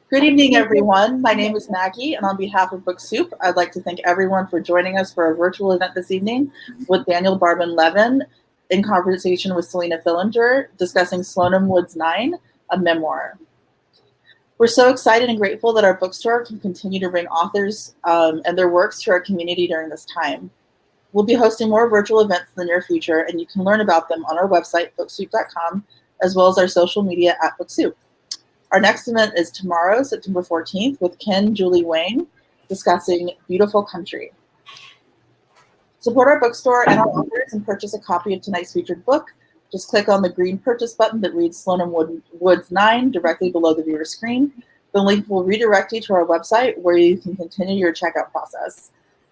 Good evening, everyone. My name is Maggie, and on behalf of Book Soup, I'd like to thank everyone for joining us for our virtual event this evening with Daniel Barban Levin in conversation with Selina Fillinger discussing Slonim Woods 9, a memoir. We're so excited and grateful that our bookstore can continue to bring authors and their works to our community during this time. We'll be hosting more virtual events in the near future, and you can learn about them on our website, booksoup.com, as well as our social media at BookSoup. Our next event is tomorrow, September 14th, with Ken Julie Wayne discussing Beautiful Country. Support our bookstore and our authors and purchase a copy of tonight's featured book. Just click on the green purchase button that reads Slonim Woods 9 directly below the viewer screen. The link will redirect you to our website where you can continue your checkout process.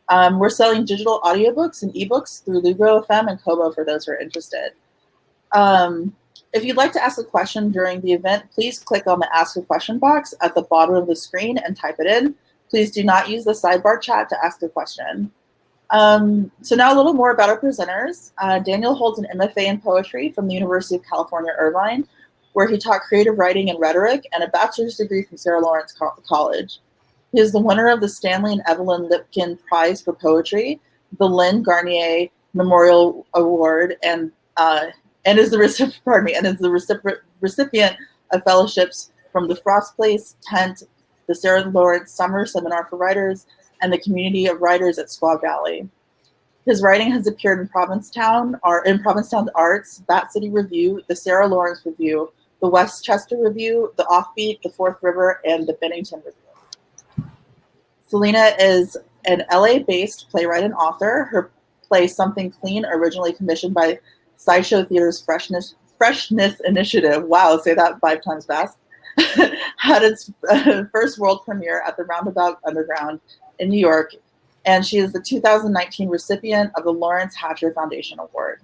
We're selling digital audiobooks and ebooks through Lugro FM and Kobo for those who are interested. If you'd like to ask a question during the event, please click on the Ask a Question box at the bottom of the screen and type it in. Please do not use the sidebar chat to ask a question. So now a little more about our presenters. Daniel holds an MFA in poetry from the University of California, Irvine, where he taught creative writing and rhetoric, and a bachelor's degree from Sarah Lawrence College. He is the winner of the Stanley and Evelyn Lipkin Prize for Poetry, the Lynn Garnier Memorial Award, and is the recipient of fellowships from the Frost Place Tent, the Sarah Lawrence Summer Seminar for Writers, and the Community of Writers at Squaw Valley. His writing has appeared in Provincetown Arts, Bat City Review, the Sarah Lawrence Review, the Westchester Review, the Offbeat, the Fourth River, and the Bennington Review. Selina is an LA-based playwright and author. Her play Something Clean, originally commissioned by Sideshow Theater's Freshness Initiative, wow, say that 5 times fast, had its first world premiere at the Roundabout Underground in New York, and she is the 2019 recipient of the Lawrence Hatcher Foundation Award.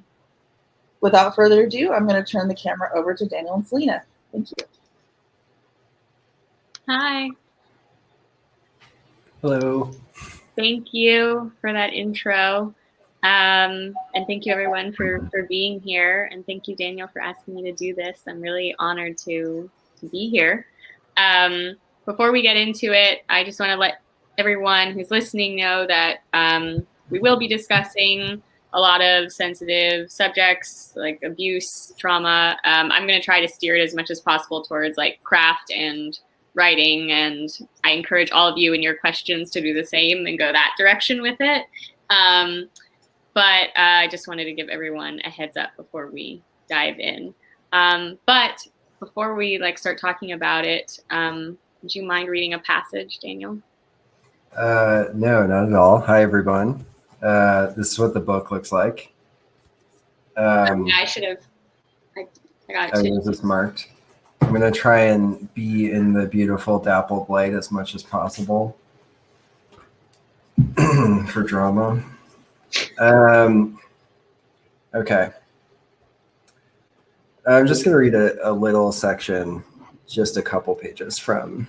Without further ado, I'm going to turn the camera over to Daniel and Selina. Thank you. Hi. Hello. Thank you for that intro. And thank you everyone for being here. And thank you, Daniel, for asking me to do this. I'm really honored to be here. Before we get into it, I just want to let everyone who's listening know that we will be discussing a lot of sensitive subjects like abuse, trauma. I'm going to try to steer it as much as possible towards like craft and writing. And I encourage all of you in your questions to do the same and go that direction with it. But I just wanted to give everyone a heads up before we dive in. But before we start talking about it, would you mind reading a passage, Daniel? No, not at all. Hi, everyone. This is what the book looks like. I should have. I got it. This is marked. I'm going to try and be in the beautiful dappled light as much as possible for drama. Okay. I'm just going to read a little section, just a couple pages from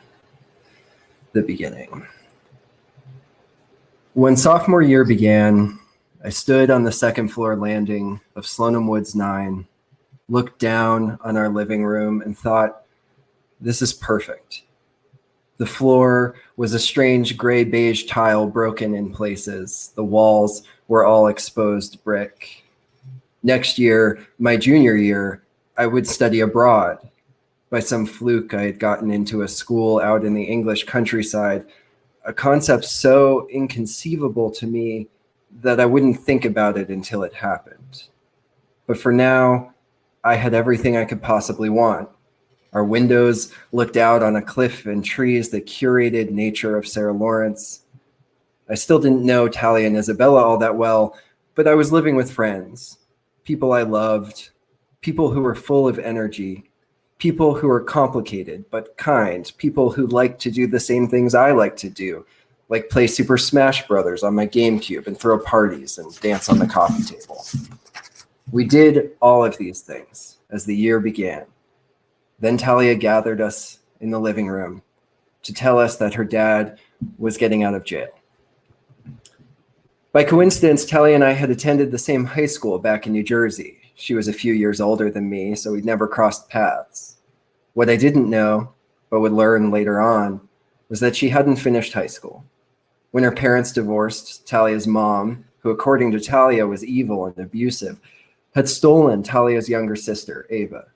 the beginning. When sophomore year began, I stood on the second floor landing of Slonim Woods 9, looked down on our living room and thought, this is perfect. The floor was a strange gray beige tile broken in places. The walls were all exposed brick. Next year, my junior year, I would study abroad. By some fluke, I had gotten into a school out in the English countryside, a concept so inconceivable to me that I wouldn't think about it until it happened. But for now, I had everything I could possibly want. Our windows looked out on a cliff and trees, the curated nature of Sarah Lawrence. I still didn't know Talia and Isabella all that well, but I was living with friends, people I loved, people who were full of energy, people who were complicated but kind, people who liked to do the same things I like to do, like play Super Smash Brothers on my GameCube and throw parties and dance on the coffee table. We did all of these things as the year began. Then Talia gathered us in the living room to tell us that her dad was getting out of jail. By coincidence, Talia and I had attended the same high school back in New Jersey. She was a few years older than me, so we'd never crossed paths. What I didn't know but would learn later on, was that she hadn't finished high school. When her parents divorced, Talia's mom, who according to Talia was evil and abusive, had stolen Talia's younger sister, Ava,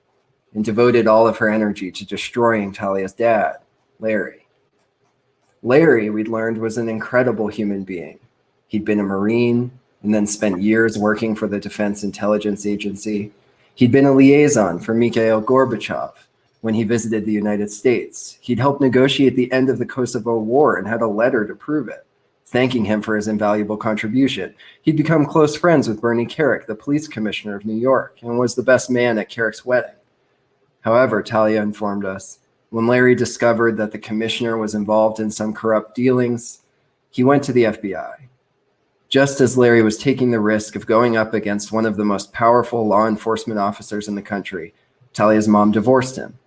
and devoted all of her energy to destroying Talia's dad, Larry. Larry, we'd learned, was an incredible human being. He'd been a Marine and then spent years working for the Defense Intelligence Agency. He'd been a liaison for Mikhail Gorbachev when he visited the United States. He'd helped negotiate the end of the Kosovo War and had a letter to prove it, thanking him for his invaluable contribution. He'd become close friends with Bernie Kerik, the police commissioner of New York, and was the best man at Kerik's wedding. However, Talia informed us, when Larry discovered that the commissioner was involved in some corrupt dealings, he went to the FBI. Just as Larry was taking the risk of going up against one of the most powerful law enforcement officers in the country, Talia's mom divorced him.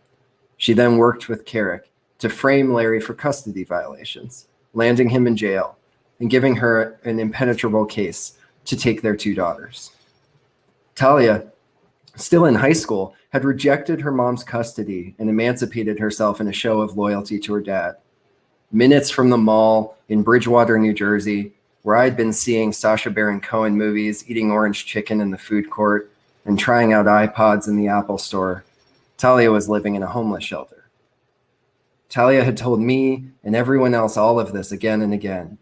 She then worked with Kerik to frame Larry for custody violations, landing him in jail and giving her an impenetrable case to take their 2 daughters. Talia, still in high school, had rejected her mom's custody and emancipated herself in a show of loyalty to her dad. Minutes from the mall in Bridgewater, New Jersey, where I'd been seeing Sacha Baron Cohen movies, eating orange chicken in the food court, and trying out iPods in the Apple store, Talia was living in a homeless shelter. Talia had told me and everyone else all of this again and again.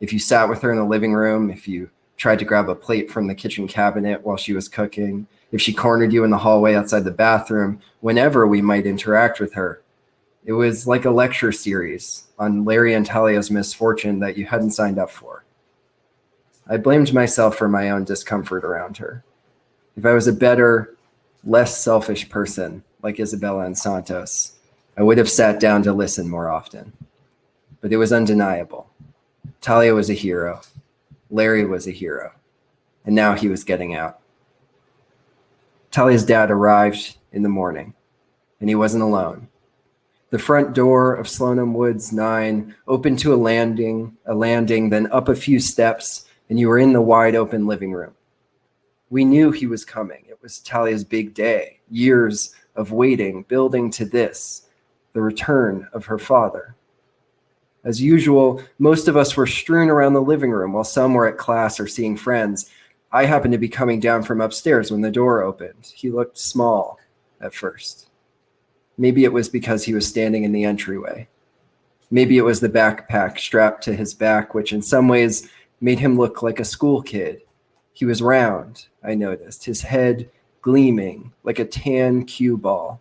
If you sat with her in the living room, if you tried to grab a plate from the kitchen cabinet while she was cooking, if she cornered you in the hallway outside the bathroom, whenever we might interact with her, it was like a lecture series on Larry and Talia's misfortune that you hadn't signed up for. I blamed myself for my own discomfort around her. If I was a better, less selfish person like Isabella and Santos, I would have sat down to listen more often. But it was undeniable. Talia was a hero. Larry was a hero. And now he was getting out. Talia's dad arrived in the morning, and he wasn't alone. The front door of Slonim Woods 9 opened to a landing, then up a few steps, and you were in the wide open living room. We knew he was coming. It was Talia's big day, years of waiting, building to this, the return of her father. As usual, most of us were strewn around the living room while some were at class or seeing friends. I happened to be coming down from upstairs when the door opened. He looked small at first. Maybe it was because he was standing in the entryway. Maybe it was the backpack strapped to his back, which in some ways made him look like a school kid. He was round, I noticed, his head gleaming like a tan cue ball.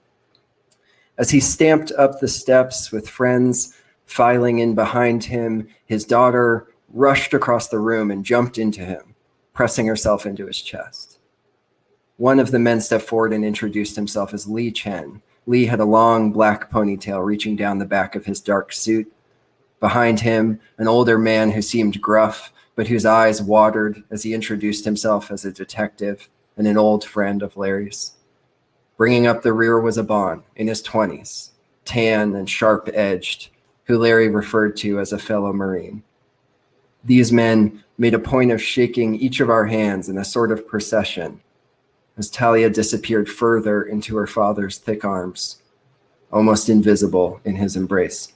As he stamped up the steps with friends filing in behind him, his daughter rushed across the room and jumped into him, pressing herself into his chest. One of the men stepped forward and introduced himself as Lee Chen. Lee had a long black ponytail reaching down the back of his dark suit. Behind him, an older man who seemed gruff, but whose eyes watered as he introduced himself as a detective and an old friend of Larry's. Bringing up the rear was a Bon in his 20s, tan and sharp-edged, who Larry referred to as a fellow Marine. These men made a point of shaking each of our hands in a sort of procession as Talia disappeared further into her father's thick arms, almost invisible in his embrace.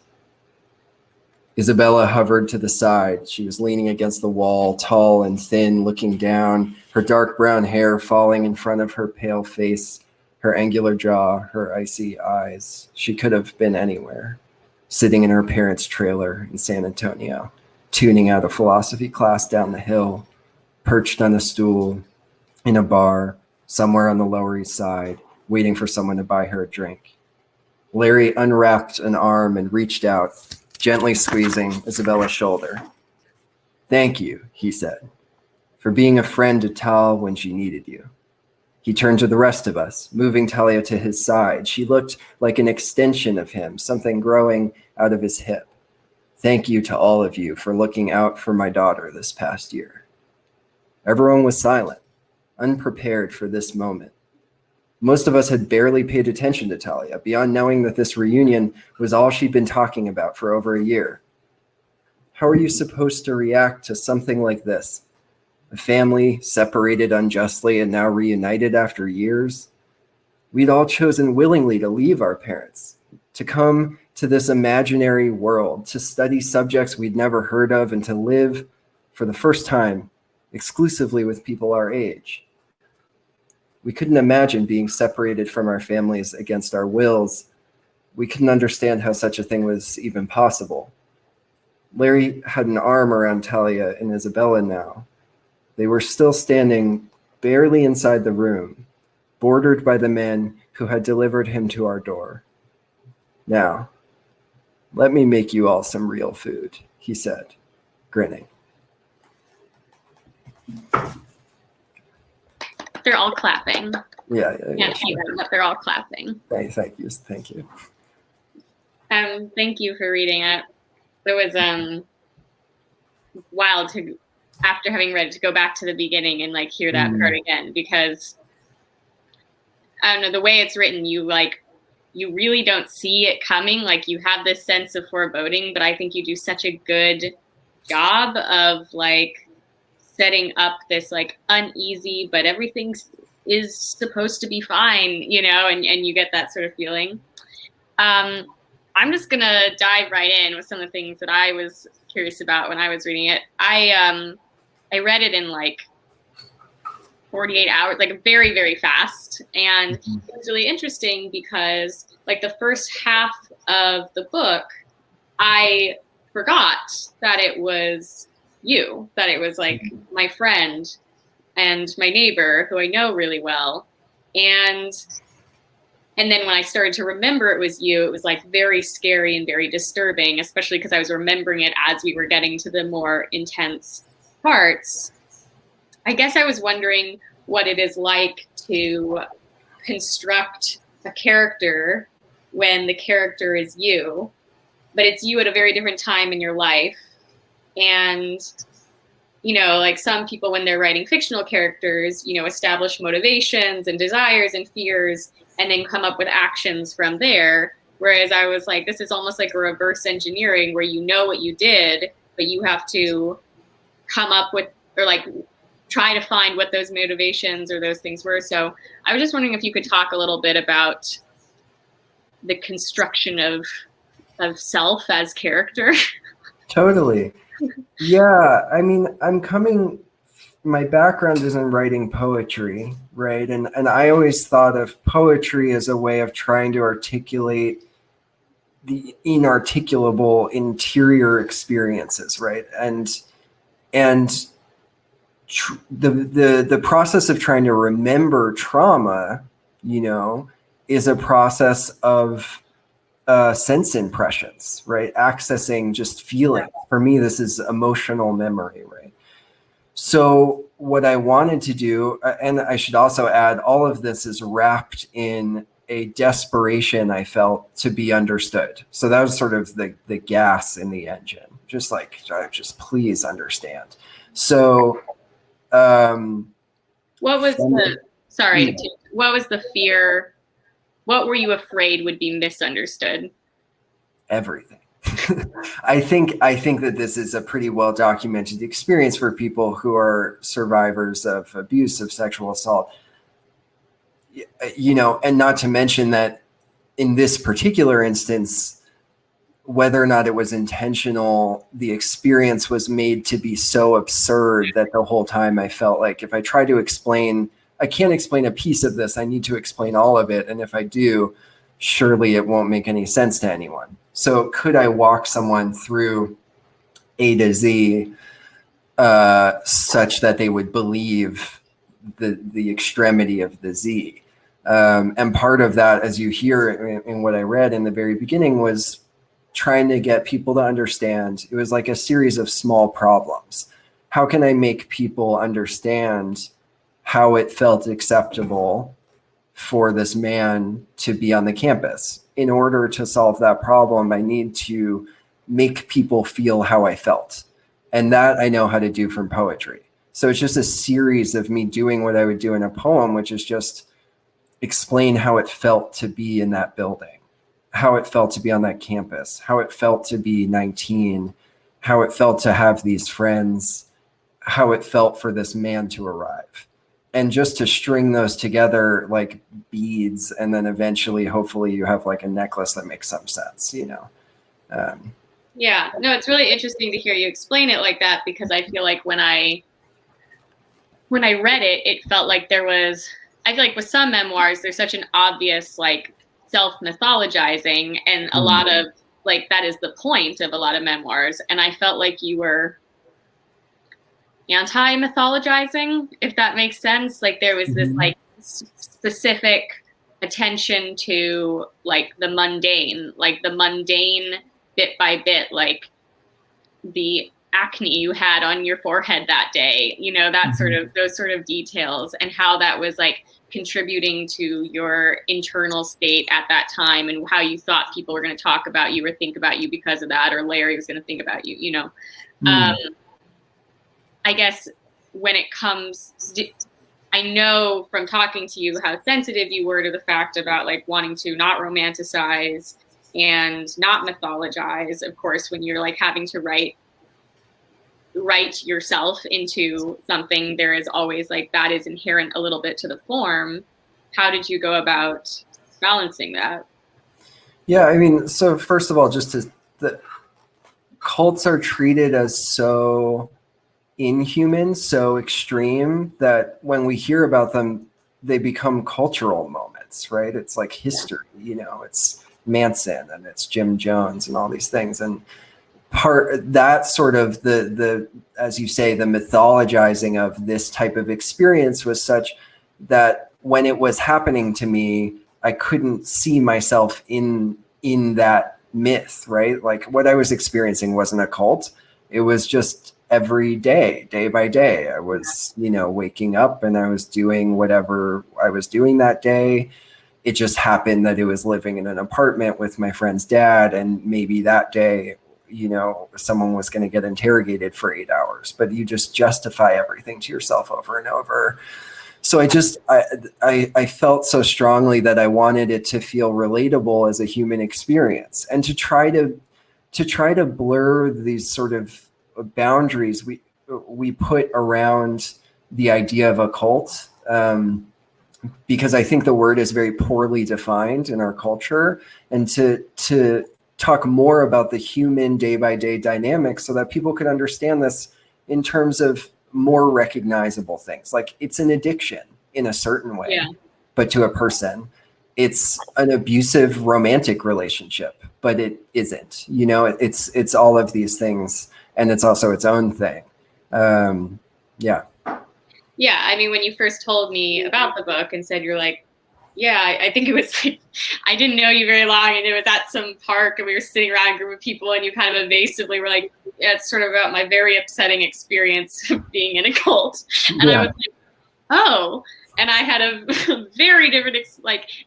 Isabella hovered to the side. She was leaning against the wall, tall and thin, looking down, her dark brown hair falling in front of her pale face, her angular jaw, her icy eyes. She could have been anywhere, sitting in her parents' trailer in San Antonio, tuning out a philosophy class down the hill, perched on a stool, in a bar, somewhere on the Lower East Side, waiting for someone to buy her a drink. Larry unwrapped an arm and reached out, gently squeezing Isabella's shoulder. "Thank you," he said, "for being a friend to Tal when she needed you." He turned to the rest of us, moving Talia to his side. She looked like an extension of him, something growing out of his hip. "Thank you to all of you for looking out for my daughter this past year." Everyone was silent, unprepared for this moment. Most of us had barely paid attention to Talia, beyond knowing that this reunion was all she'd been talking about for over a year. How are you supposed to react to something like this? A family separated unjustly and now reunited after years? We'd all chosen willingly to leave our parents, to come to this imaginary world, to study subjects we'd never heard of, and to live for the first time exclusively with people our age. We couldn't imagine being separated from our families against our wills. We couldn't understand how such a thing was even possible. Larry had an arm around Talia and Isabella now. They were still standing barely inside the room, bordered by the men who had delivered him to our door. "Now, let me make you all some real food," he said, grinning. They're all clapping. Yeah. Can't see them, but they're all clapping. Thank you. Thank you for reading it. It was wild to, after having read it, to go back to the beginning and like hear that part again, because I don't know, the way it's written, you really don't see it coming. Like you have this sense of foreboding, but I think you do such a good job of like setting up this like uneasy, but everything is supposed to be fine, you know, and you get that sort of feeling. I'm just gonna dive right in with some of the things that I was curious about when I was reading it. I read it in like 48 hours, like very, very fast. And it was really interesting because like the first half of the book, I forgot that it was you, that it was like my friend and my neighbor who I know really well. And then when I started to remember it was you, it was like very scary and very disturbing, especially because I was remembering it as we were getting to the more intense parts. I guess I was wondering what it is like to construct a character when the character is you, but it's you at a very different time in your life. And, you know, like some people when they're writing fictional characters, you know, establish motivations and desires and fears and then come up with actions from there. Whereas I was like, this is almost like a reverse engineering where you know what you did, but you have to come up with, or like try to find what those motivations or those things were. So I was just wondering if you could talk a little bit about the construction of self as character. Totally. Yeah, I mean, my background is in writing poetry, right? And I always thought of poetry as a way of trying to articulate the inarticulable interior experiences, right? And the process of trying to remember trauma, you know, is a process of sense impressions, right? Accessing just feeling. For me, this is emotional memory, right? So what I wanted to do, and I should also add, all of this is wrapped in a desperation I felt to be understood. So that was sort of the gas in the engine, just like, just please understand. So what was the fear? What were you afraid would be misunderstood? Everything. I think that this is a pretty well documented experience for people who are survivors of abuse, of sexual assault. You know, and not to mention that in this particular instance, whether or not it was intentional, the experience was made to be so absurd that the whole time I felt like if I try to explain, I can't explain a piece of this, I need to explain all of it. And if I do, surely it won't make any sense to anyone. So could I walk someone through A to Z such that they would believe the extremity of the Z? And part of that, as you hear in what I read in the very beginning, was trying to get people to understand. It was like a series of small problems. How can I make people understand how it felt acceptable for this man to be on the campus? In order to solve that problem, I need to make people feel how I felt. And that I know how to do from poetry. So it's just a series of me doing what I would do in a poem, which is just explain how it felt to be in that building, how it felt to be on that campus, how it felt to be 19, how it felt to have these friends, how it felt for this man to arrive. And just to string those together, like beads, and then eventually, hopefully, you have like a necklace that makes some sense, Yeah, no, it's really interesting to hear you explain it like that, because I feel like when I read it, it felt like I feel like with some memoirs, there's such an obvious like self-mythologizing, and a lot of like, that is the point of a lot of memoirs. And I felt like you were anti-mythologizing, if that makes sense. Like there was this like specific attention to like the mundane bit by bit, like the acne you had on your forehead that day, that sort of, those sort of details, and how that was like contributing to your internal state at that time, and how you thought people were going to talk about you or think about you because of that, or Larry was going to think about you, I guess when it comes, I know from talking to you how sensitive you were to the fact about like wanting to not romanticize and not mythologize. Of course, when you're like having to write yourself into something, there is always like, that is inherent a little bit to the form. How did you go about balancing that? Yeah, I mean, so first of all, the cults are treated as so inhuman, so extreme, that when we hear about them, they become cultural moments, right? It's like history, it's Manson and it's Jim Jones and all these things. And that sort of the as you say, the mythologizing of this type of experience was such that when it was happening to me, I couldn't see myself in that myth, right? Like what I was experiencing wasn't a cult. It was just every day by day. I was, waking up and I was doing whatever I was doing that day. It just happened that it was living in an apartment with my friend's dad. And maybe that day, someone was going to get interrogated for 8 hours, but you just justify everything to yourself over and over. So I felt so strongly that I wanted it to feel relatable as a human experience, and to try to blur these sort of boundaries we put around the idea of a cult, because I think the word is very poorly defined in our culture, and to talk more about the human day-by-day dynamics so that people could understand this in terms of more recognizable things. Like it's an addiction in a certain way, but to a person, it's an abusive romantic relationship, but it isn't, it's all of these things. And it's also its own thing. Yeah, I mean, when you first told me about the book and said you're like, I think it was like, I didn't know you very long, and it was at some park and we were sitting around a group of people, and you kind of evasively were like, it's sort of about my very upsetting experience of being in a cult. And I was like, oh, and I had a very different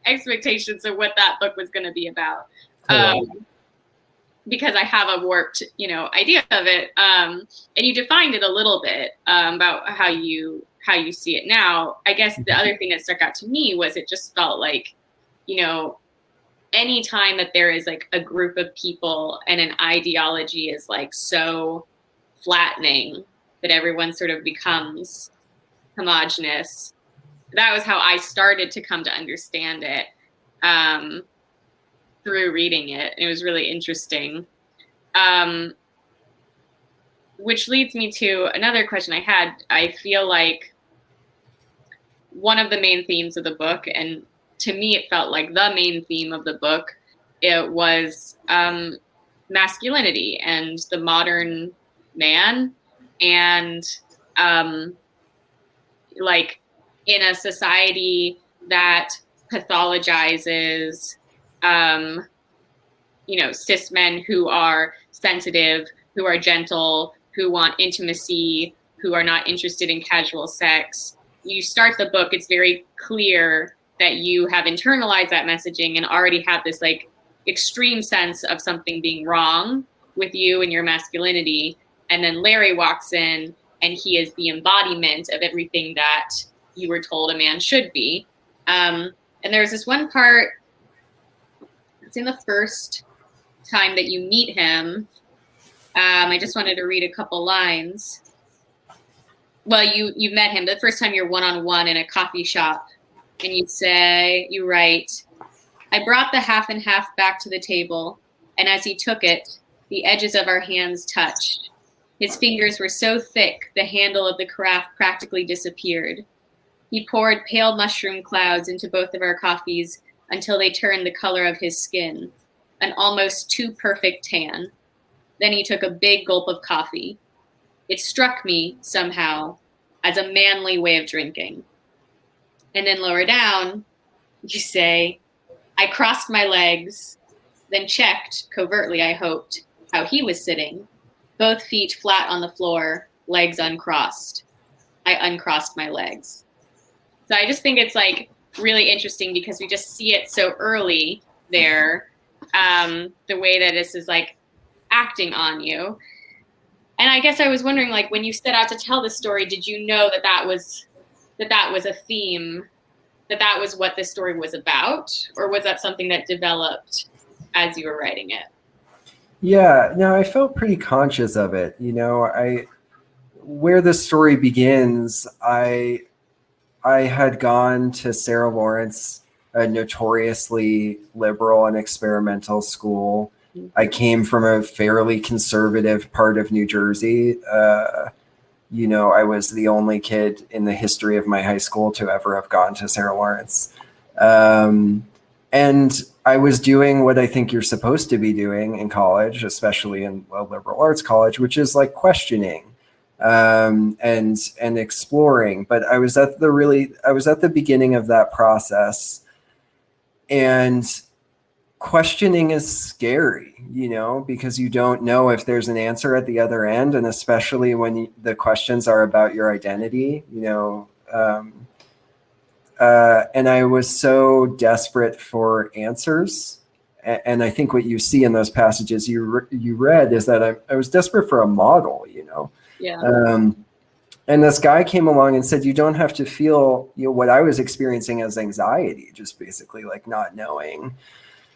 expectations of what that book was going to be about. Because I have a warped, idea of it. And you defined it a little bit about how you see it now. I guess the other thing that stuck out to me was it just felt like, any time that there is like a group of people and an ideology is like so flattening that everyone sort of becomes homogenous. That was how I started to come to understand it. Through reading it. It was really interesting. Which leads me to another question I had. I feel like one of the main themes of the book, and to me it felt like the main theme of the book, it was masculinity and the modern man, and like in a society that pathologizes cis men who are sensitive, who are gentle, who want intimacy, who are not interested in casual sex. You start the book, it's very clear that you have internalized that messaging and already have this like extreme sense of something being wrong with you and your masculinity. And then Larry walks in and he is the embodiment of everything that you were told a man should be. And there's this one part, it's in the first time that you meet him. I just wanted to read a couple lines. Well, you met him the first time you're one-on-one in a coffee shop. And you write, I brought the half and half back to the table, and as he took it, the edges of our hands touched. His fingers were so thick, the handle of the carafe practically disappeared. He poured pale mushroom clouds into both of our coffees until they turned the color of his skin, an almost too perfect tan. Then he took a big gulp of coffee. It struck me, somehow, as a manly way of drinking. And then lower down, you say, I crossed my legs, then checked, covertly I hoped, how he was sitting, both feet flat on the floor, legs uncrossed. I uncrossed my legs. So I just think it's like really interesting because we just see it so early there, the way that this is like acting on you. And I guess I was wondering, like, when you set out to tell this story, did you know that was a theme, that was what this story was about, or was that something that developed as you were writing it? Yeah, no, I felt pretty conscious of it. You know, where the story begins, I had gone to Sarah Lawrence, a notoriously liberal and experimental school. I came from a fairly conservative part of New Jersey. You know, I was the only kid in the history of my high school to ever have gone to Sarah Lawrence. And I was doing what I think you're supposed to be doing in college, especially in a liberal arts college, which is like questioning and exploring. But I was at the beginning of that process, and questioning is scary, you know, because you don't know if there's an answer at the other end. And especially when the questions are about your identity, you know, and I was so desperate for answers. And I think what you see in those passages you read is that I was desperate for a model, you know. Yeah. And this guy came along and said, you don't have to feel, you know, what I was experiencing as anxiety, just basically like not knowing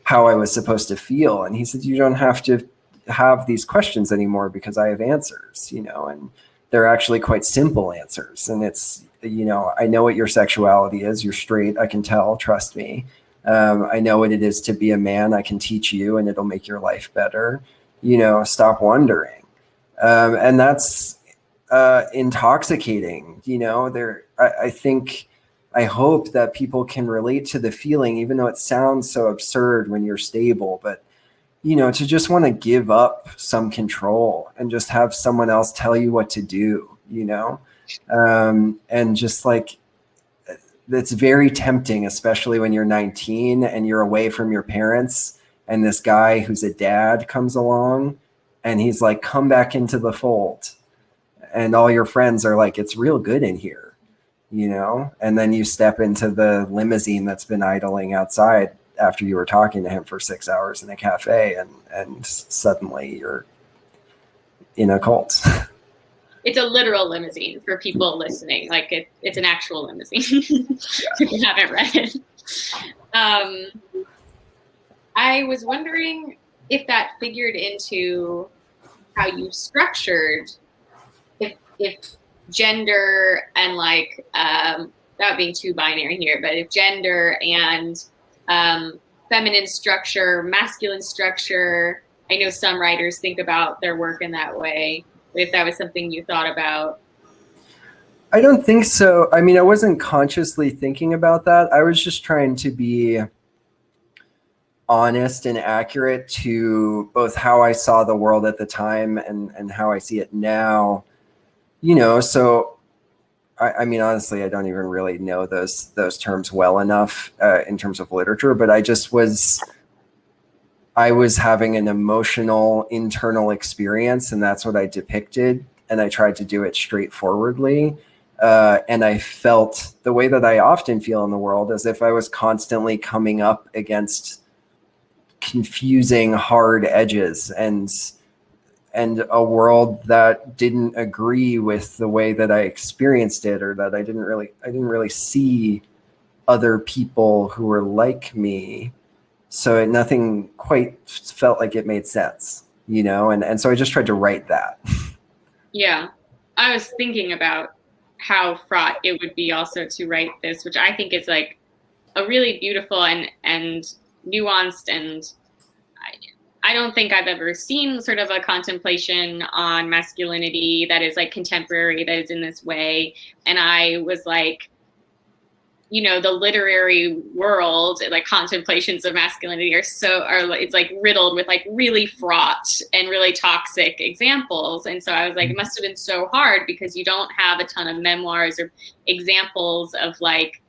how I was supposed to feel. And he said, you don't have to have these questions anymore because I have answers, you know, and they're actually quite simple answers. And it's, you know, I know what your sexuality is. You're straight. I can tell, trust me. I know what it is to be a man. I can teach you and it'll make your life better. You know, stop wondering. And that's intoxicating, you know, I hope that people can relate to the feeling, even though it sounds so absurd when you're stable, but, you know, to just want to give up some control and just have someone else tell you what to do, you know? And just like, it's very tempting, especially when you're 19 and you're away from your parents and this guy who's a dad comes along and he's like, come back into the fold. And all your friends are like, it's real good in here. You know, and then you step into the limousine that's been idling outside after you were talking to him for 6 hours in a cafe, and suddenly you're in a cult. It's a literal limousine for people listening. Like it's an actual limousine. If you haven't read it. I was wondering if that figured into how you structured, if gender and like not being too binary here, but if gender and feminine structure, masculine structure, I know some writers think about their work in that way, but if that was something you thought about. I don't think so. I mean, I wasn't consciously thinking about that. I was just trying to be honest and accurate to both how I saw the world at the time and how I see it now. You know, so I mean, honestly, I don't even really know those terms well enough in terms of literature, but I was having an emotional internal experience, and that's what I depicted, and I tried to do it straightforwardly. And I felt the way that I often feel in the world, as if I was constantly coming up against confusing, hard edges and a world that didn't agree with the way that I experienced it, or that I didn't really see other people who were like me. So nothing quite felt like it made sense, you know? And so I just tried to write that. Yeah. I was thinking about how fraught it would be also to write this, which I think is like a really beautiful and nuanced, and I don't think I've ever seen sort of a contemplation on masculinity that is like contemporary, that is in this way. And I was like, you know, the literary world, like contemplations of masculinity it's like riddled with like really fraught and really toxic examples. And so I was like, it must have been so hard because you don't have a ton of memoirs or examples of like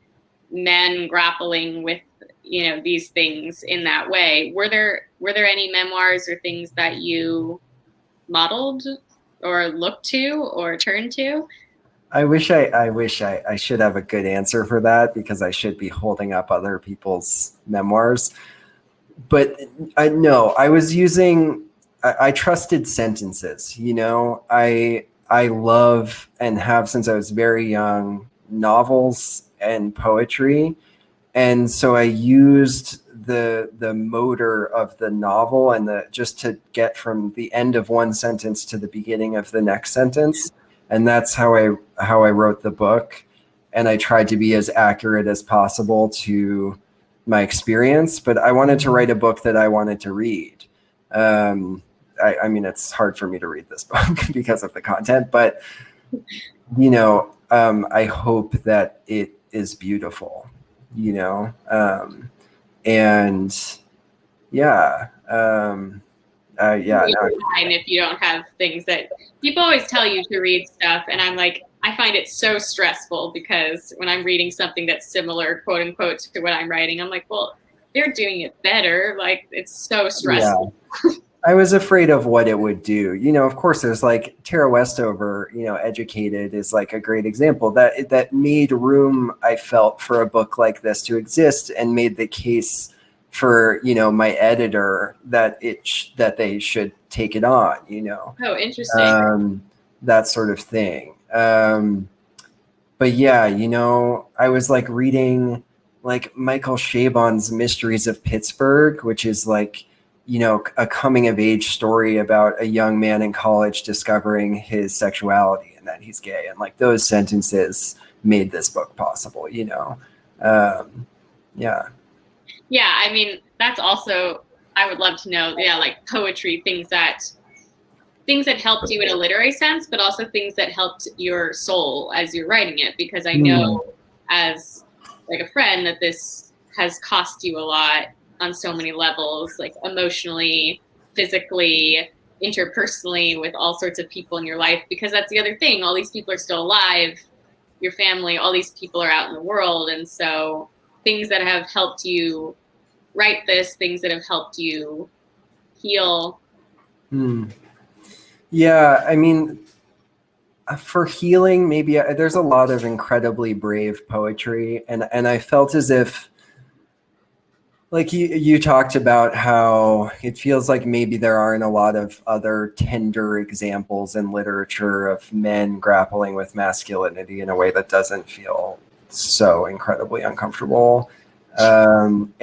men grappling with, you know, these things in that way. Were there any memoirs or things that you modeled or looked to or turned to? I wish I should have a good answer for that, because I should be holding up other people's memoirs. But I was using, I trusted sentences, you know. I love and have since I was very young novels and poetry. And so I used the motor of the novel and just to get from the end of one sentence to the beginning of the next sentence. And that's how I wrote the book. And I tried to be as accurate as possible to my experience, but I wanted to write a book that I wanted to read. I mean, it's hard for me to read this book because of the content, but you know, I hope that it is beautiful, you know? And yeah. If you don't have things that people always tell you to read stuff, and I'm like, I find it so stressful because when I'm reading something that's similar, quote unquote, to what I'm writing, I'm like, well, they're doing it better. Like, it's so stressful. Yeah. I was afraid of what it would do. You know, of course, there's like Tara Westover, you know, Educated is like a great example that made room, I felt, for a book like this to exist, and made the case for, you know, my editor that that they should take it on, you know. Oh, interesting. That sort of thing. But yeah, you know, I was like reading like Michael Chabon's Mysteries of Pittsburgh, which is like, you know, a coming of age story about a young man in college discovering his sexuality and that he's gay. And like those sentences made this book possible, you know? Yeah. Yeah. I mean, that's also, I would love to know, yeah, like poetry, things that helped you in a literary sense, but also things that helped your soul as you're writing it. Because I know as like a friend that this has cost you a lot on so many levels, like emotionally, physically, interpersonally, with all sorts of people in your life, because that's the other thing. All these people are still alive, your family, all these people are out in the world. And so things that have helped you write this, things that have helped you heal. Yeah, I mean, for healing, maybe there's a lot of incredibly brave poetry. And I felt as if, like you talked about how it feels like maybe there aren't a lot of other tender examples in literature of men grappling with masculinity in a way that doesn't feel so incredibly uncomfortable. And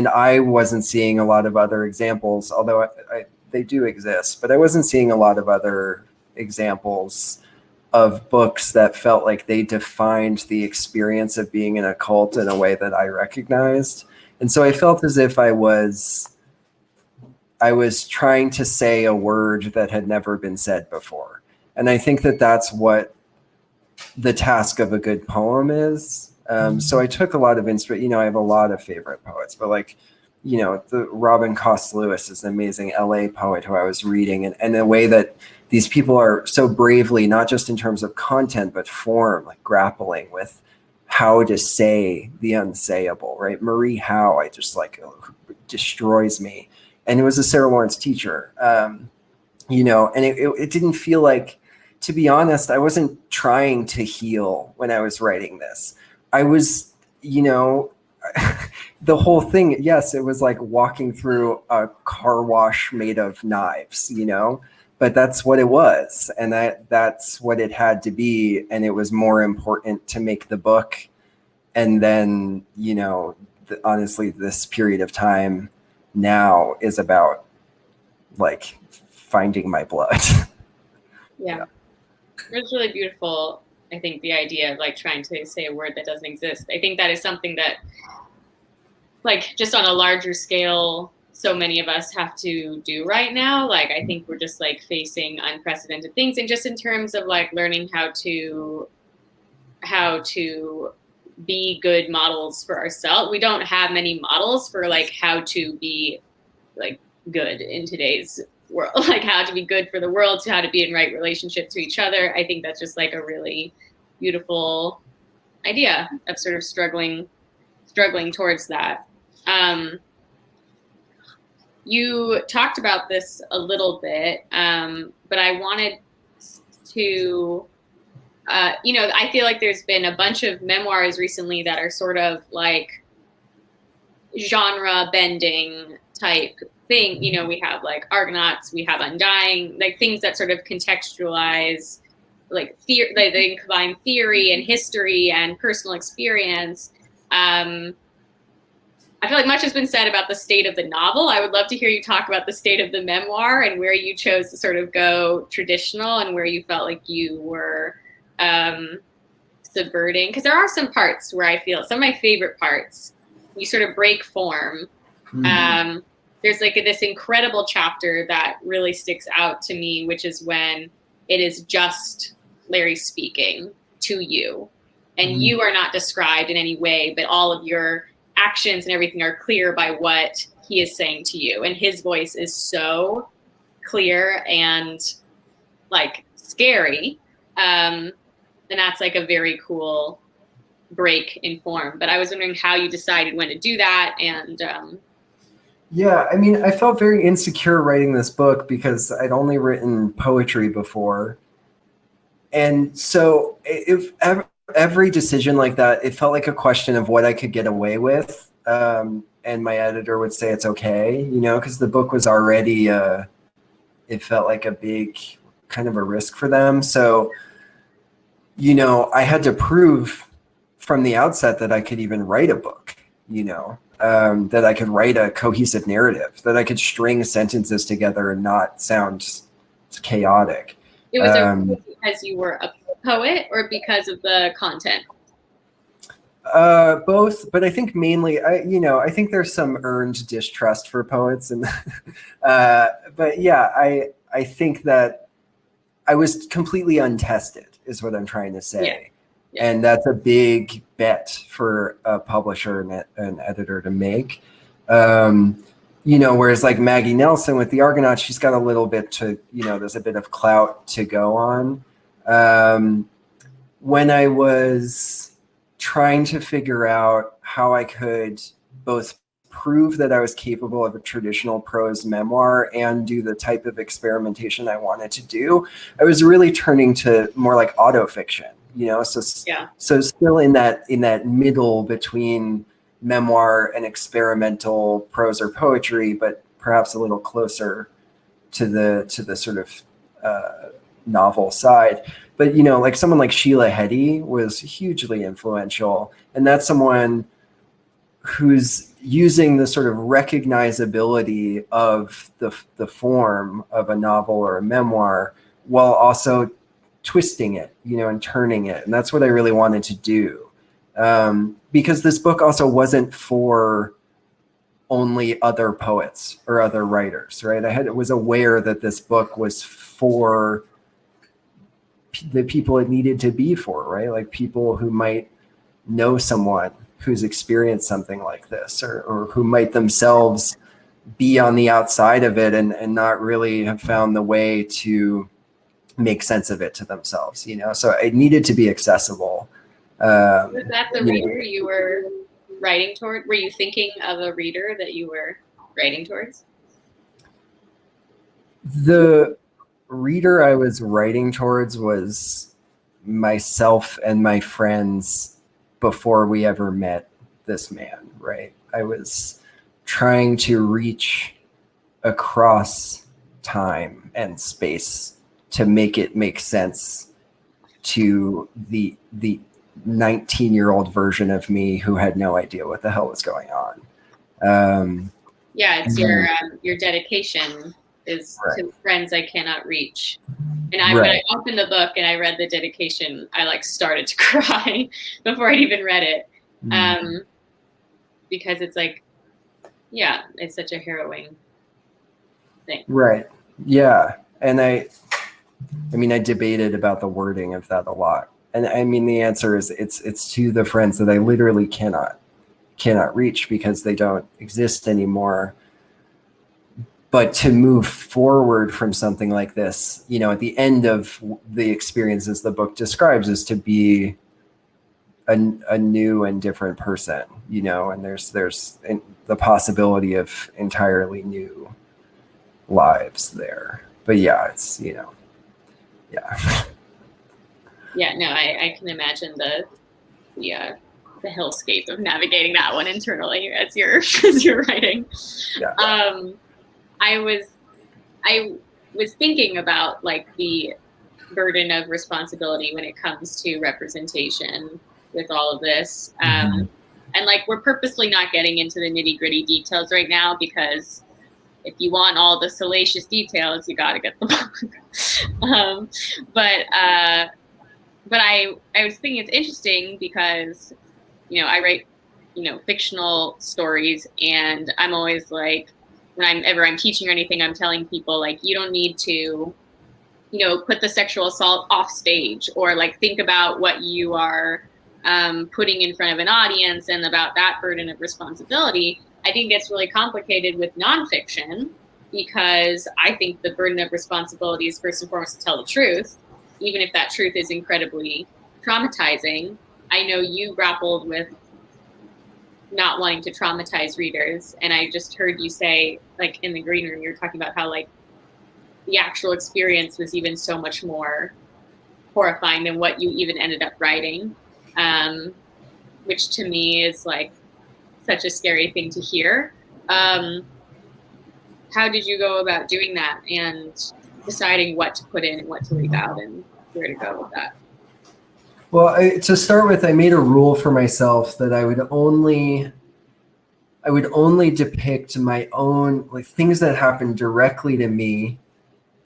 I wasn't seeing a lot of other examples, although they do exist, but I wasn't seeing a lot of other examples of books that felt like they defined the experience of being in a cult in a way that I recognized. And so I felt as if I was trying to say a word that had never been said before. And I think that that's what the task of a good poem is. So I took a lot of inspiration. You know, I have a lot of favorite poets, but like, you know, the Robin Cost Lewis is an amazing LA poet who I was reading, and the way that these people are so bravely, not just in terms of content, but form, like grappling with how to say the unsayable, right? Marie Howe, I just like, destroys me. And it was a Sarah Lawrence teacher, you know, and it didn't feel like, to be honest, I wasn't trying to heal when I was writing this. I was, you know, the whole thing, yes, it was like walking through a car wash made of knives, you know, but that's what it was. And that's what it had to be. And it was more important to make the book. And then, you know, honestly, this period of time now is about like finding my blood. Yeah. It's really beautiful. I think the idea of like trying to say a word that doesn't exist. I think that is something that like just on a larger scale, so many of us have to do right now. Like, I think we're just like facing unprecedented things, and just in terms of like learning how to be good models for ourselves. We don't have many models for like how to be like good in today's world, like how to be good for the world, to how to be in right relationship to each other. I think that's just like a really beautiful idea of sort of struggling towards that. You talked about this a little bit, but I wanted to, I feel like there's been a bunch of memoirs recently that are sort of like genre bending type thing. We have like Argonauts, we have Undying, like things that sort of contextualize like they combine theory and history and personal experience. I feel like much has been said about the state of the novel. I would love to hear you talk about the state of the memoir and where you chose to sort of go traditional and where you felt like you were subverting. Because there are some parts where I feel, some of my favorite parts, you sort of break form. Mm-hmm. There's like this incredible chapter that really sticks out to me, which is when it is just Larry speaking to you. And mm-hmm. you are not described in any way, but all of your actions and everything are clear by what he is saying to you. And his voice is so clear and like scary. And that's like a very cool break in form. But I was wondering how you decided when to do that. And yeah, I mean, I felt very insecure writing this book because I'd only written poetry before. And so if every decision like that, it felt like a question of what I could get away with. And my editor would say it's okay, because the book was already, it felt like a big kind of a risk for them. So, I had to prove from the outset that I could even write a book, that I could write a cohesive narrative, that I could string sentences together and not sound chaotic. It was because you were a poet or because of the content? Both, but I think mainly, I think there's some earned distrust for poets, and but yeah, I think that I was completely untested, is what I'm trying to say. Yeah. Yeah. And that's a big bet for a publisher and an editor to make. Whereas like Maggie Nelson with the Argonauts, she's got a little bit to, there's a bit of clout to go on. When I was trying to figure out how I could both prove that I was capable of a traditional prose memoir and do the type of experimentation I wanted to do, I was really turning to more like autofiction, so still in that middle between memoir and experimental prose or poetry, but perhaps a little closer to the sort of novel side. But like someone like Sheila Heti was hugely influential, and that's someone who's using the sort of recognizability of the form of a novel or a memoir while also twisting it, and turning it. And that's what I really wanted to do. Because this book also wasn't for only other poets or other writers, right? I was aware that this book was for the people it needed to be for, right? Like people who might know someone who's experienced something like this, or who might themselves be on the outside of it and not really have found the way to make sense of it to themselves, So it needed to be accessible. Was that the reader you were writing toward? Were you thinking of a reader that you were writing towards? The reader I was writing towards was myself and my friends before we ever met this man, right? I was trying to reach across time and space to make it make sense to the 19-year-old version of me who had no idea what the hell was going on. It's your dedication is right. To friends I cannot reach. And when I opened the book and I read the dedication, I like started to cry before I'd even read it. Because it's like Yeah, it's such a harrowing thing. Right. Yeah. And I mean, I debated about the wording of that a lot. And I mean, the answer is it's to the friends that I literally cannot reach because they don't exist anymore. But to move forward from something like this, you know, at the end of the experiences the book describes, is to be a new and different person, you know, and there's the possibility of entirely new lives there. But yeah, it's, you know, yeah. Yeah, no, I can imagine the hellscape of navigating that one internally as you're writing. Yeah. I was thinking about like the burden of responsibility when it comes to representation with all of this. And like, we're purposely not getting into the nitty-gritty details right now, because if you want all the salacious details, you got to get the book. But I was thinking it's interesting because, you know, I write, you know, fictional stories, and I'm always like, whenever I'm teaching or anything, I'm telling people, like, you don't need to, you know, put the sexual assault off stage, or like think about what you are putting in front of an audience and about that burden of responsibility. I think it's really complicated with nonfiction, because I think the burden of responsibility is first and foremost to tell the truth, even if that truth is incredibly traumatizing. I know you grappled with not wanting to traumatize readers, and I just heard you say, like, in the green room, you're talking about how like the actual experience was even so much more horrifying than what you even ended up writing, which to me is like such a scary thing to hear. How did you go about doing that and deciding what to put in and what to leave out and where to go with that? Well, to start with, I made a rule for myself that I would only depict my own, like, things that happened directly to me.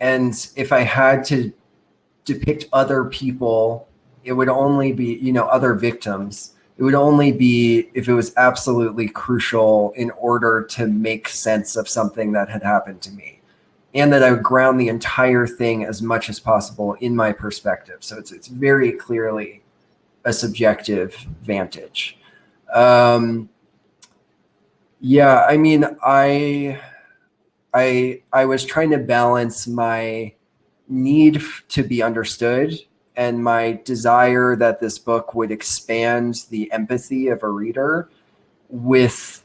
And if I had to depict other people, it would only be, you know, other victims. It would only be if it was absolutely crucial in order to make sense of something that had happened to me. And that I would ground the entire thing as much as possible in my perspective. So it's very clearly a subjective vantage. Yeah, I mean, I was trying to balance my need to be understood and my desire that this book would expand the empathy of a reader with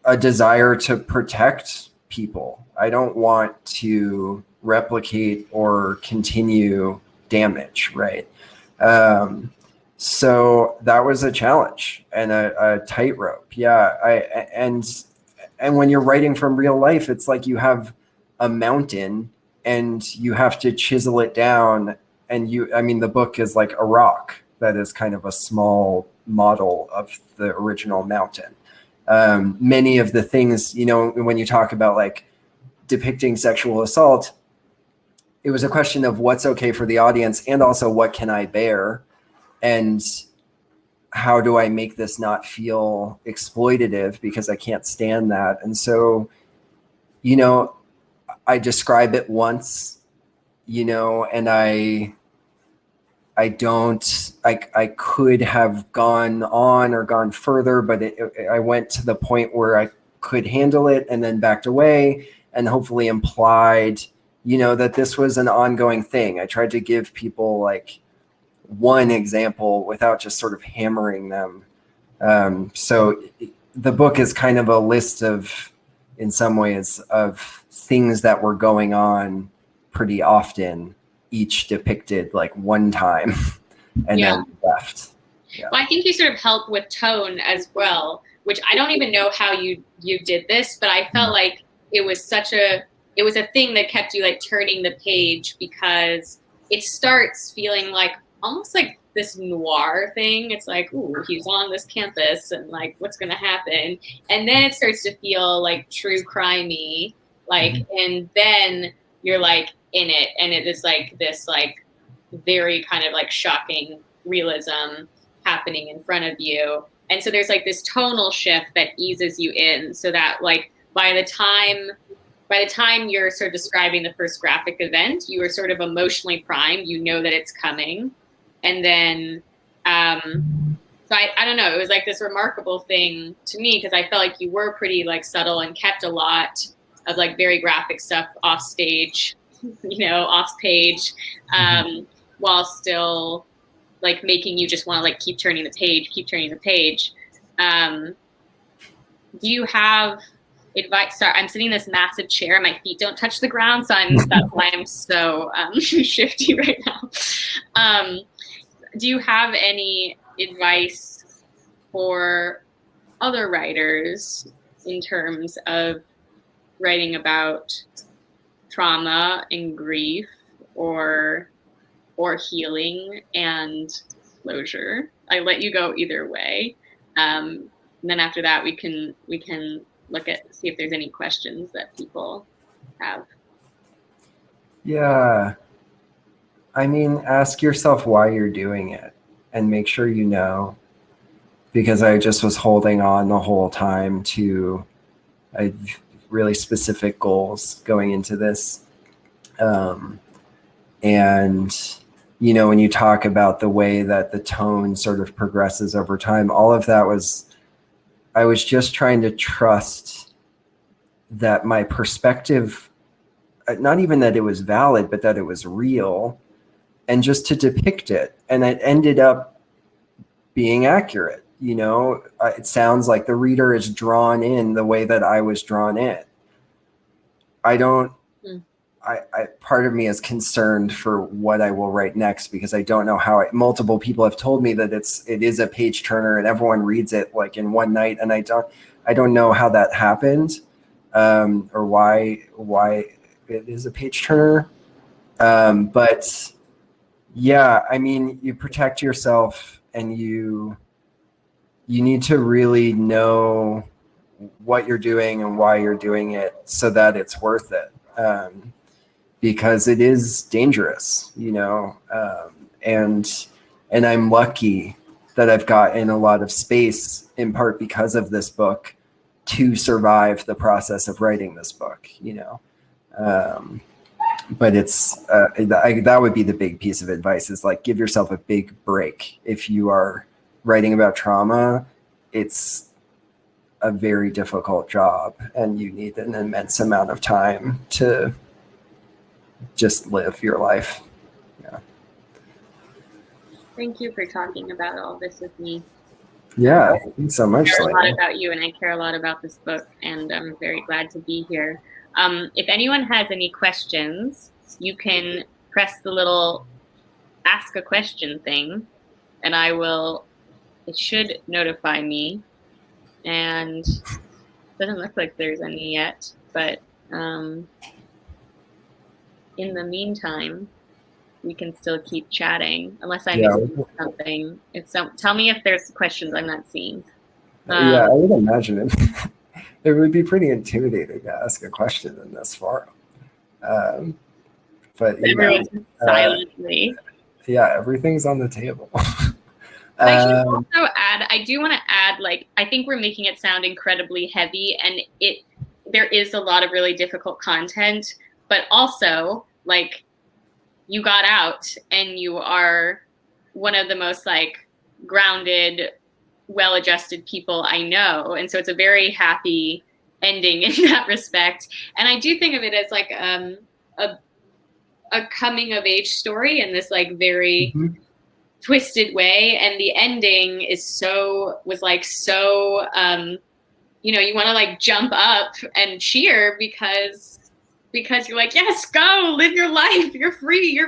a desire to protect people. I don't want to replicate or continue damage, right? So that was a challenge and a tightrope. Yeah, and when you're writing from real life, it's like you have a mountain and you have to chisel it down. And the book is like a rock that is kind of a small model of the original mountain. Many of the things, you know, when you talk about like depicting sexual assault, it was a question of what's okay for the audience and also what can I bear, and how do I make this not feel exploitative, because I can't stand that. And so, you know, I describe it once, you know, and I could have gone on or gone further, but I went to the point where I could handle it and then backed away, and hopefully implied, you know, that this was an ongoing thing. I tried to give people like one example without just sort of hammering them. So the book is kind of a list of, in some ways, of things that were going on pretty often, each depicted like one time and then left. Yeah. Well, I think you sort of help with tone as well, which I don't even know how you did this, but I felt like it was a thing that kept you like turning the page, because it starts feeling like almost like this noir thing. It's like, ooh, he's on this campus and like, what's going to happen? And then it starts to feel like true crimey, like, and then you're like in it, and it is like this like very kind of like shocking realism happening in front of you. And so there's like this tonal shift that eases you in, so that like by the time you're sort of describing the first graphic event, you are sort of emotionally primed. You know that it's coming. And then, so I don't know, it was like this remarkable thing to me, because I felt like you were pretty like subtle and kept a lot of like very graphic stuff off stage, off page, while still like making you just want to like keep turning the page. Do you have advice? Sorry, I'm sitting in this massive chair. My feet don't touch the ground, so that's why I'm so shifty right now. Do you have any advice for other writers in terms of writing about trauma and grief, or healing and closure? I let you go either way. And then after that, we can see if there's any questions that people have. Yeah. I mean, ask yourself why you're doing it and make sure you know, because I just was holding on the whole time to really specific goals going into this. And, when you talk about the way that the tone sort of progresses over time, all of that I was just trying to trust that my perspective, not even that it was valid, but that it was real, and just to depict it. And it ended up being accurate. It sounds like the reader is drawn in the way that I was drawn in. Part of me is concerned for what I will write next, because I don't know how multiple people have told me that it is a page turner and everyone reads it like in one night. And I don't know how that happened, or why it is a page turner. But yeah, I mean, you protect yourself, and you need to really know what you're doing and why you're doing it, so that it's worth it. Because it is dangerous, and I'm lucky that I've gotten a lot of space, in part because of this book, to survive the process of writing this book, but it's that would be the big piece of advice, is like, give yourself a big break. If you are writing about trauma, it's a very difficult job, and you need an immense amount of time to just live your life. Yeah. Thank you for talking about all this with me. Yeah, thanks so much. I care a lot about you, and I care a lot about this book, and I'm very glad to be here. If anyone has any questions, you can press the little ask a question thing, and it should notify me. And it doesn't look like there's any yet, but in the meantime, we can still keep chatting, unless I missed something. Tell me if there's questions I'm not seeing. Yeah, I would imagine it would be pretty intimidating to ask a question in this forum. But everyone's silently. Yeah, everything's on the table. I should also add, I do want to add, like, I think we're making it sound incredibly heavy, and there is a lot of really difficult content, but also, like, you got out, and you are one of the most, like, grounded, well-adjusted people I know, and so it's a very happy ending in that respect. And I do think of it as like a coming-of-age story in this, like, very twisted way, and the ending was so you want to, like, jump up and cheer because you're like, yes, go live your life, you're free.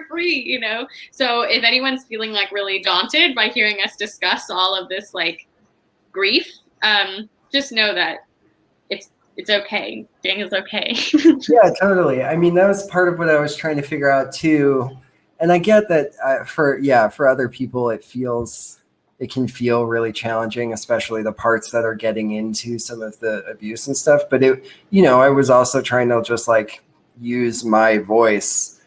So if anyone's feeling like really daunted by hearing us discuss all of this, like, grief, just know that it's okay. Daniel's okay. Yeah, totally. I mean, that was part of what I was trying to figure out too. And I get that for other people, it can feel really challenging, especially the parts that are getting into some of the abuse and stuff. But I was also trying to just, like, use my voice.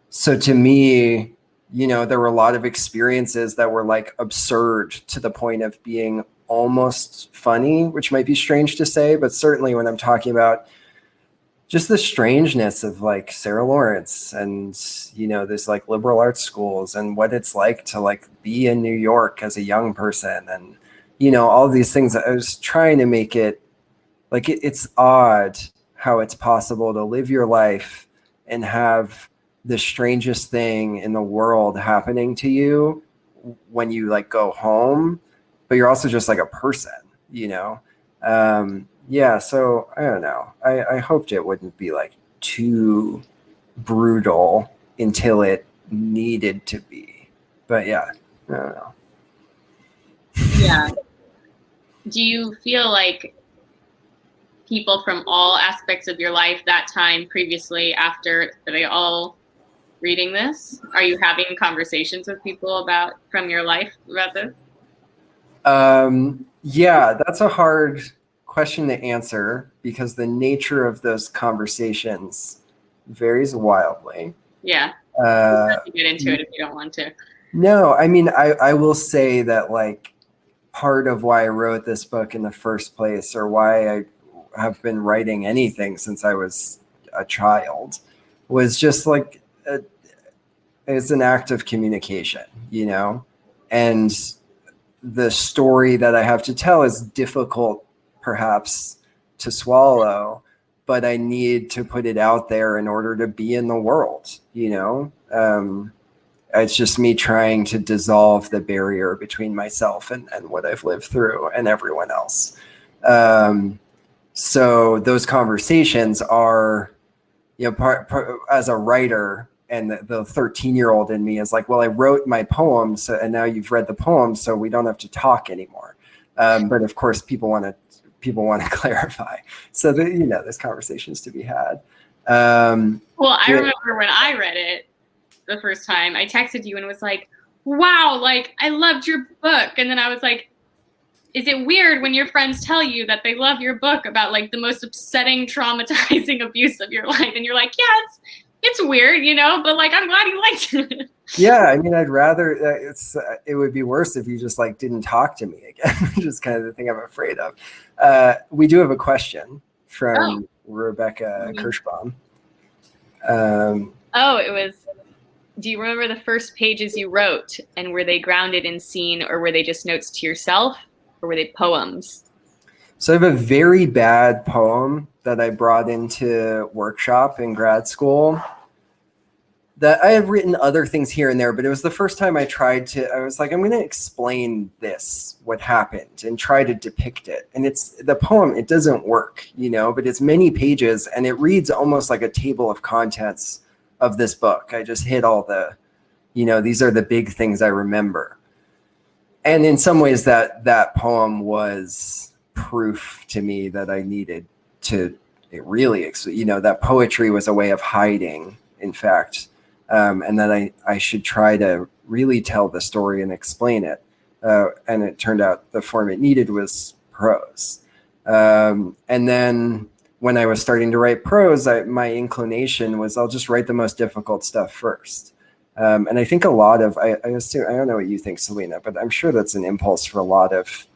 So to me, there were a lot of experiences that were, like, absurd to the point of being almost funny, which might be strange to say, but certainly when I'm talking about just the strangeness of like Sarah Lawrence and, you know, this like liberal arts schools and what it's like to like be in New York as a young person and, you know, all these things. I was trying to make it like it's odd how it's possible to live your life and have the strangest thing in the world happening to you when you like go home, but you're also just like a person, you know? Yeah, so I don't know. I hoped it wouldn't be like too brutal until it needed to be. But yeah, I don't know. Yeah. Do you feel like people from all aspects of your life, that time, previously, after, are they all reading this? Are you having conversations with people from your life about this? Yeah, that's a hard question to answer because the nature of those conversations varies wildly. Yeah. You don't have to get into it if you don't want to. No, I mean, I will say that like part of why I wrote this book in the first place, or why I have been writing anything since I was a child, was just like it's an act of communication, you know? And the story that I have to tell is difficult, perhaps, to swallow, but I need to put it out there in order to be in the world, you know? It's just me trying to dissolve the barrier between myself and what I've lived through and everyone else. So those conversations are, you know, part as a writer, and the 13-year-old in me is like, well, I wrote my poems and now you've read the poems, so we don't have to talk anymore. But of course, people want to clarify. So you know, there's conversations to be had. Well, I remember when I read it the first time, I texted you and was like, wow, like I loved your book. And then I was like, is it weird when your friends tell you that they love your book about like the most upsetting, traumatizing abuse of your life? And you're like, yeah, it's weird, you know, but like, I'm glad you liked it. Yeah, I mean, I'd rather, it would be worse if you just like didn't talk to me again, which is kind of the thing I'm afraid of. We do have a question from Rebecca Kirschbaum. It was, do you remember the first pages you wrote, and were they grounded in scene, or were they just notes to yourself, or were they poems? So I have a very bad poem that I brought into workshop in grad school that I have written other things here and there, but it was the first time I was like, I'm going to explain this, what happened, and try to depict it. And it's the poem, it doesn't work, you know, but it's many pages and it reads almost like a table of contents of this book. I just hit all the, you know, these are the big things I remember. And in some ways that poem was proof to me that I needed to really, you know, that poetry was a way of hiding, in fact, and that I should try to really tell the story and explain it. And it turned out the form it needed was prose. And then when I was starting to write prose, my inclination was I'll just write the most difficult stuff first. And I think a lot of, I assume, I don't know what you think, Selina, but I'm sure that's an impulse for a lot of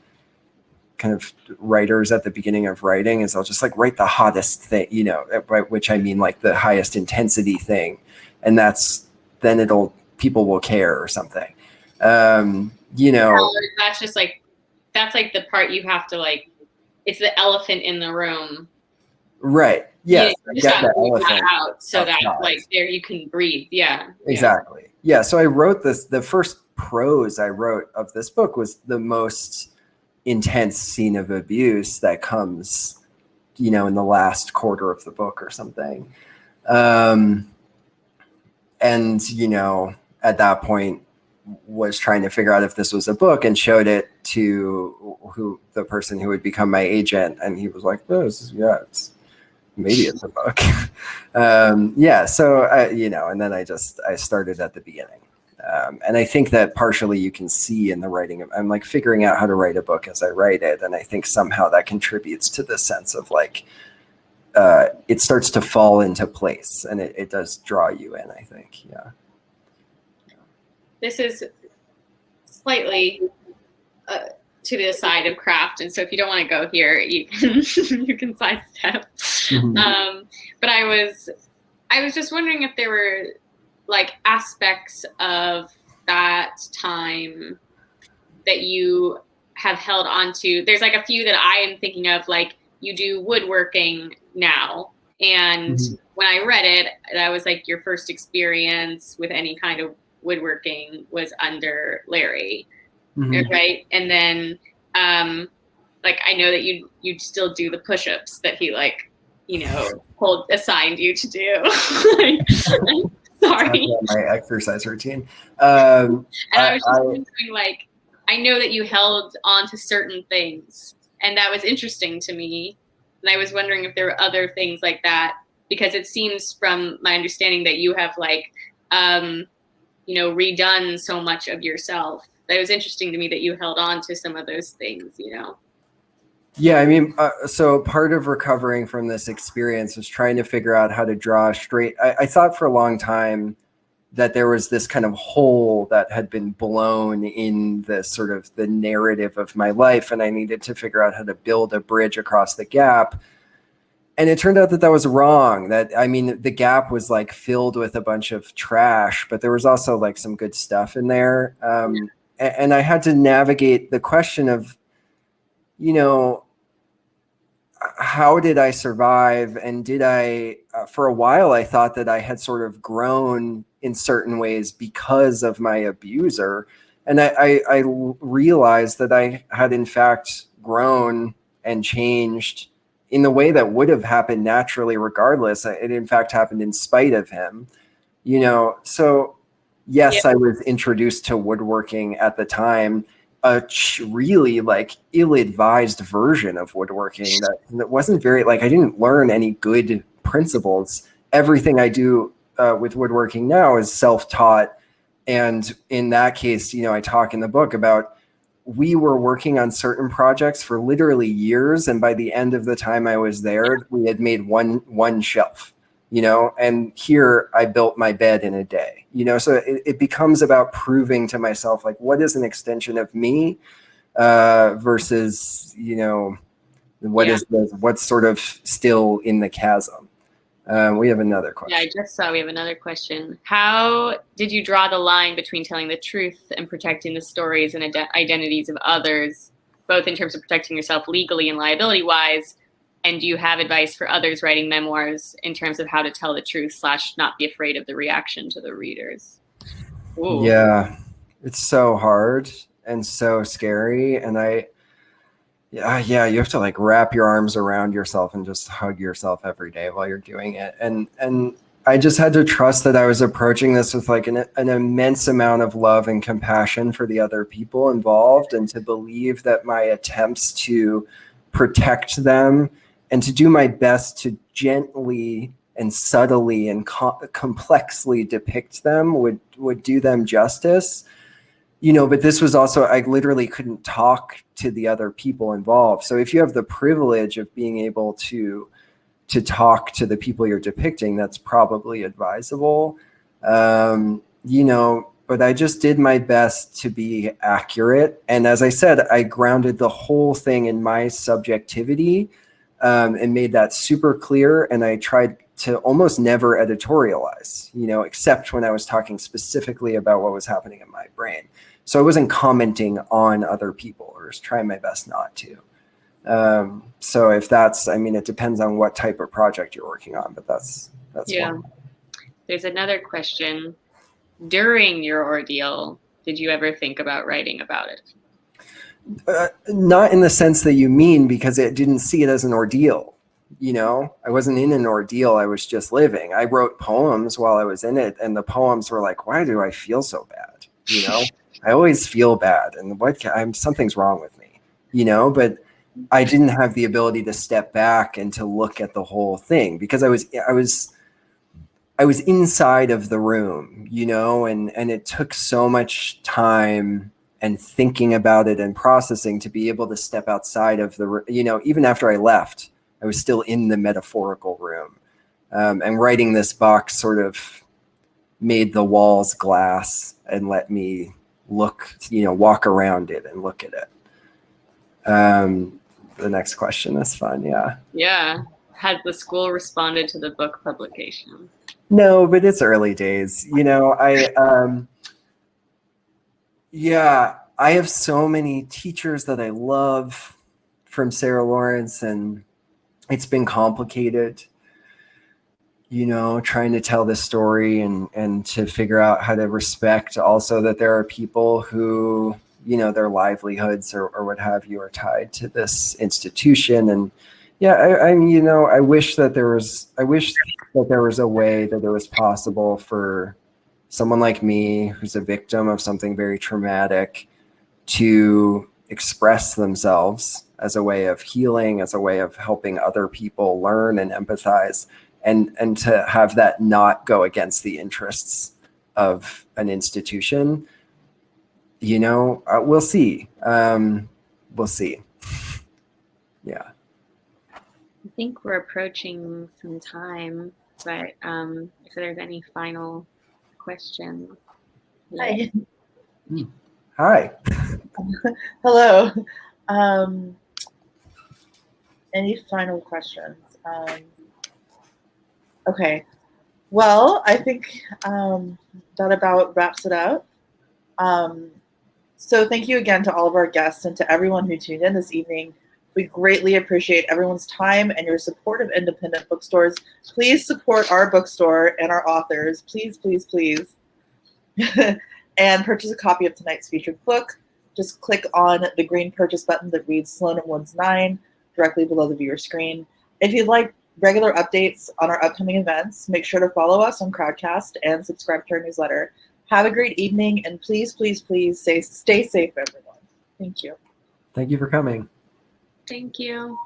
kind of writers at the beginning of writing, is I'll just like write the hottest thing, you know, by which I mean like the highest intensity thing. And then people will care or something. You know, that's just like, that's like the part you have to like, it's the elephant in the room. Right. Yes. You just got to move that out so that like there you can breathe. Yeah. Exactly. Yeah. So I wrote this, the first prose I wrote of this book was the most intense scene of abuse that comes, you know, in the last quarter of the book or something. And, you know, at that point was trying to figure out if this was a book and showed it to the person who would become my agent. And he was like, maybe it's a book. Yeah. So, you know, and then I started at the beginning. And I think that partially you can see in the writing I'm like figuring out how to write a book as I write it. And I think somehow that contributes to the sense of like, it starts to fall into place, and it does draw you in, I think. Yeah. This is slightly to the side of craft. And so if you don't want to go here, you can sidestep. Mm-hmm. But I was just wondering if there were like aspects of that time that you have held on to. There's like a few that I am thinking of, like you do woodworking now. And when I read it, that was like your first experience with any kind of woodworking was under Larry, right? And then like I know that you still do the push-ups that he like, assigned you to do. Like, sorry. My exercise routine. And I was just wondering, like, I know that you held on to certain things, and that was interesting to me. And I was wondering if there were other things like that, because it seems from my understanding that you have like, redone so much of yourself. That was interesting to me that you held on to some of those things, Yeah, I mean, so part of recovering from this experience was trying to figure out how to draw straight. I thought for a long time that there was this kind of hole that had been blown in the sort of the narrative of my life, and I needed to figure out how to build a bridge across the gap. And it turned out that was wrong. The gap was like filled with a bunch of trash, but there was also like some good stuff in there. And I had to navigate the question of, how did I survive? And did I, for a while, I thought that I had sort of grown in certain ways because of my abuser. And I realized that I had in fact grown and changed in the way that would have happened naturally regardless. It in fact happened in spite of him, So yes, I was introduced to woodworking at the time, a really like ill-advised version of woodworking that wasn't very, like, I didn't learn any good principles. Everything I do with woodworking now is self-taught. And in that case, I talk in the book about, we were working on certain projects for literally years. And by the end of the time I was there, we had made one shelf, and here I built my bed in a day, so it becomes about proving to myself, like, what is an extension of me versus, what's sort of still in the chasm. We have another question. Yeah, I just saw we have another question. How did you draw the line between telling the truth and protecting the stories and identities of others, both in terms of protecting yourself legally and liability-wise? And do you have advice for others writing memoirs in terms of how to tell the truth / not be afraid of the reaction to the readers? Ooh. Yeah, it's so hard and so scary. And you have to like wrap your arms around yourself and just hug yourself every day while you're doing it. And I just had to trust that I was approaching this with like an immense amount of love and compassion for the other people involved, and to believe that my attempts to protect them and to do my best to gently and subtly and complexly depict them would do them justice. But this was also, I literally couldn't talk to the other people involved. So if you have the privilege of being able to talk to the people you're depicting, that's probably advisable. But I just did my best to be accurate. And as I said, I grounded the whole thing in my subjectivity, and made that super clear. And I tried to almost never editorialize, except when I was talking specifically about what was happening in my brain. So I wasn't commenting on other people, or just trying my best not to. So if that's, it depends on what type of project you're working on, but that's one. There's another question. During your ordeal, did you ever think about writing about it? Not in the sense that you mean, because it didn't see it as an ordeal. I wasn't in an ordeal. I was just living. I wrote poems while I was in it, and the poems were like, why do I feel so bad? I always feel bad, and something's wrong with me, but I didn't have the ability to step back and to look at the whole thing, because I was inside of the room, and it took so much time and thinking about it and processing to be able to step outside of the, even after I left, I was still in the metaphorical room. And writing this book sort of made the walls glass and let me look, walk around it and look at it. The next question is fun. Yeah. Yeah. Has the school responded to the book publication? No, but it's early days. You know, I have so many teachers that I love from Sarah Lawrence, and it's been complicated, you know, trying to tell this story and to figure out how to respect also that there are people who, you know, their livelihoods or what have you are tied to this institution. And yeah, I mean, you know, I wish that there was a way that it was possible for someone like me, who's a victim of something very traumatic, to express themselves as a way of healing, as a way of helping other people learn and empathize, and to have that not go against the interests of an institution. You know, we'll see. We'll see. Yeah. I think we're approaching some time, but if there's any final questions. Hi. Hi. Hello. Any final questions? Okay. Well, I think that about wraps it up. So thank you again to all of our guests and to everyone who tuned in this evening. We greatly appreciate everyone's time and your support of independent bookstores. Please support our bookstore and our authors. Please, please, please. And purchase a copy of tonight's featured book. Just click on the green purchase button that reads Slonim Woods 9 directly below the viewer screen. If you'd like regular updates on our upcoming events, make sure to follow us on Crowdcast and subscribe to our newsletter. Have a great evening, and please, please, please stay safe, everyone. Thank you. Thank you for coming. Thank you.